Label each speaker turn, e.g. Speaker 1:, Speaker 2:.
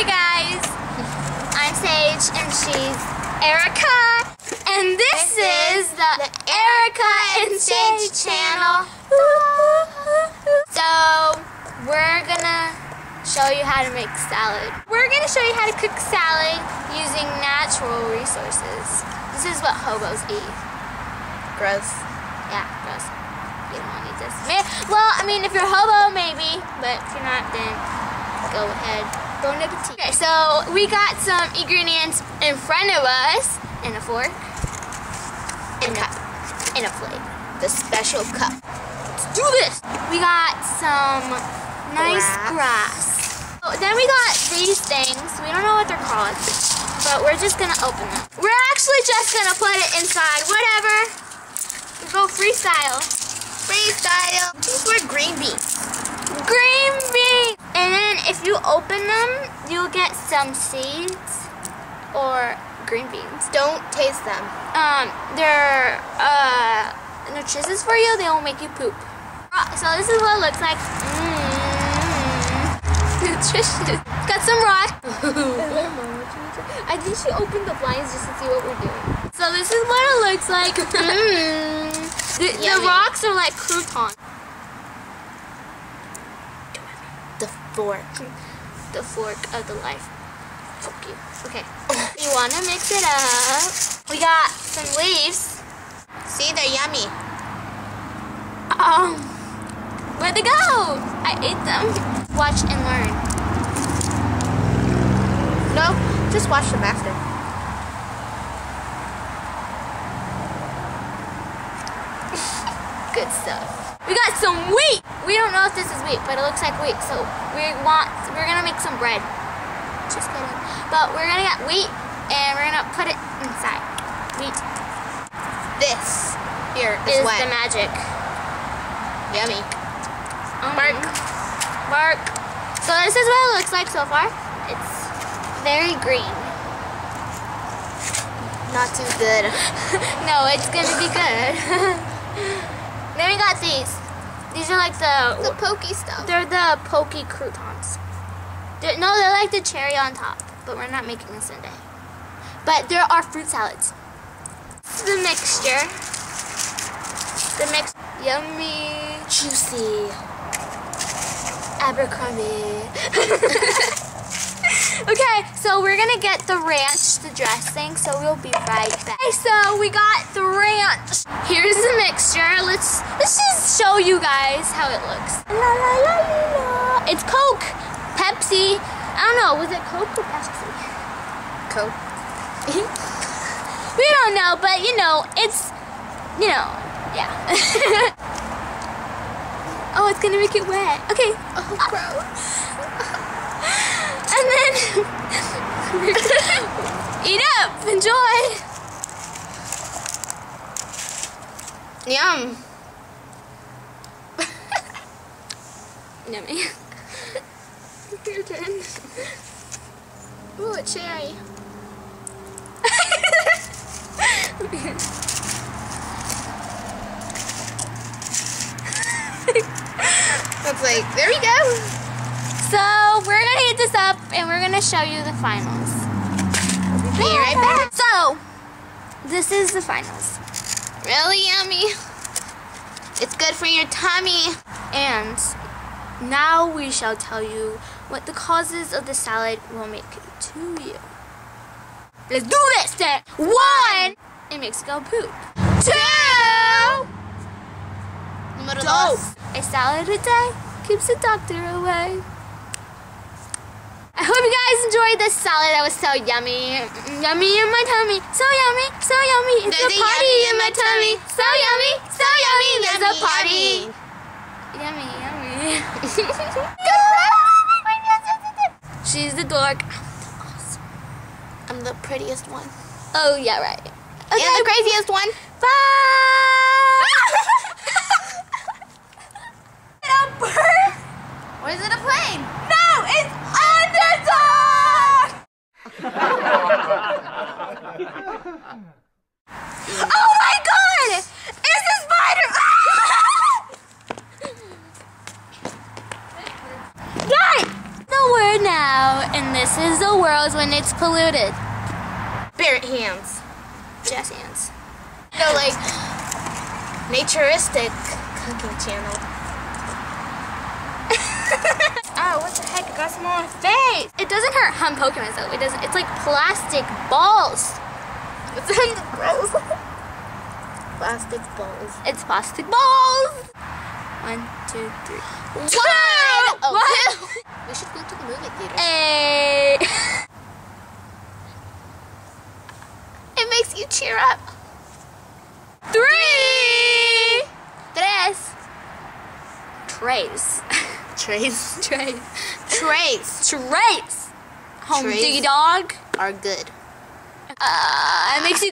Speaker 1: Hi guys, I'm Sage and she's Ericka, and this is the Ericka and Sage channel. So we're gonna show you how to make salad. We're gonna show you how to cook salad using natural resources. This is what hobos eat.
Speaker 2: Gross.
Speaker 1: Yeah, gross. You don't want to eat this. Well, I mean, if you're a hobo, maybe, but if you're not, then go ahead. Bon appetit. Okay, so we got some ingredients in front of us, and a fork, and a plate. The special cup. Let's do this. We got some nice grass. Oh, then we got these things. We don't know what they're called, but we're just gonna open them. We're actually just gonna put it inside. Whatever. We go freestyle.
Speaker 2: Freestyle. These were green beans.
Speaker 1: Green beans. And then if you open them, you'll get some seeds or green beans.
Speaker 2: Don't taste them.
Speaker 1: They're nutritious for you. They won't make you poop. So this is what it looks like. Nutritious. Got some rock. I think she opened the blinds just to see what we're doing. So this is what it looks like. The rocks are like croutons.
Speaker 2: The fork.
Speaker 1: The fork of the life. Fuck you. Okay. You want to mix it up. We got some leaves.
Speaker 2: See, they're yummy.
Speaker 1: Where'd they go? I ate them. Watch and learn.
Speaker 2: No, just watch them after.
Speaker 1: Good stuff. We got some wheat. We don't know if this is wheat, but it looks like wheat. So we're gonna make some bread. Just kidding. But we're gonna get wheat and we're gonna put it inside. Wheat.
Speaker 2: This here
Speaker 1: is
Speaker 2: wet.
Speaker 1: the magic.
Speaker 2: Yummy.
Speaker 1: Bark. Bark. So this is what it looks like so far. It's very green.
Speaker 2: Not too good.
Speaker 1: No, it's gonna be good. Then we got these. These are like
Speaker 2: the pokey stuff.
Speaker 1: They're the pokey croutons. They're like the cherry on top, but we're not making a sundae. But there are fruit salads. This is the mixture. The mix, yummy, juicy, Abercrombie. Okay, so we're gonna get the ranch, the dressing, so we'll be right back. Okay, so we got the ranch. Here's the mixture. Let's just show you guys how it looks. La, la, la, la. It's Coke, Pepsi. I don't know, was it Coke or Pepsi?
Speaker 2: Coke.
Speaker 1: We don't know, but you know, it's, you know, yeah. Oh, it's gonna make it wet. Okay.
Speaker 2: Oh, gross.
Speaker 1: And then eat up, enjoy.
Speaker 2: Yum.
Speaker 1: Yummy. Your turn.
Speaker 2: Ooh, a cherry. That's like, there we go.
Speaker 1: So we're gonna heat this up and we're gonna show you the finals.
Speaker 2: We'll be right back.
Speaker 1: So this is the finals.
Speaker 2: Really yummy. It's good for your tummy.
Speaker 1: And now we shall tell you what the causes of the salad will make to you. Let's do this then. 1, it makes you go poop. 2,
Speaker 2: Dope.
Speaker 1: a salad a day keeps the doctor away. I hope you guys enjoyed this salad. That was so yummy. Yummy in my tummy. So yummy, so yummy. It's
Speaker 2: There's
Speaker 1: a party in my tummy. So yummy, so yummy. There's a party.
Speaker 2: Yummy.
Speaker 1: Yummy, yummy. She's the dork.
Speaker 2: I'm the prettiest one.
Speaker 1: Oh, yeah, right. Okay.
Speaker 2: And the craziest one.
Speaker 1: Bye. Is it a bird?
Speaker 2: Or is it a plane?
Speaker 1: No, it's underdog. Oh my God! It's a spider! Got it! So we're now in this This is the world when it's polluted.
Speaker 2: Spirit hands.
Speaker 1: Jazz hands.
Speaker 2: No, like naturistic cooking channel. Oh, what the heck? I got some on my face.
Speaker 1: It doesn't hurt hunt Pokemon though. It doesn't. It's like plastic balls.
Speaker 2: It's gross. Plastic balls.
Speaker 1: It's plastic balls. 1, 2, 3.
Speaker 2: What? Oh,
Speaker 1: What?
Speaker 2: we should go to the movie theater.
Speaker 1: Hey.
Speaker 2: It makes you cheer up.
Speaker 1: 3. Tres. Trays.
Speaker 2: Trays.
Speaker 1: Trays.
Speaker 2: Trays.
Speaker 1: Trays. Home
Speaker 2: Trays
Speaker 1: diggy dog.
Speaker 2: Are good.
Speaker 1: It makes you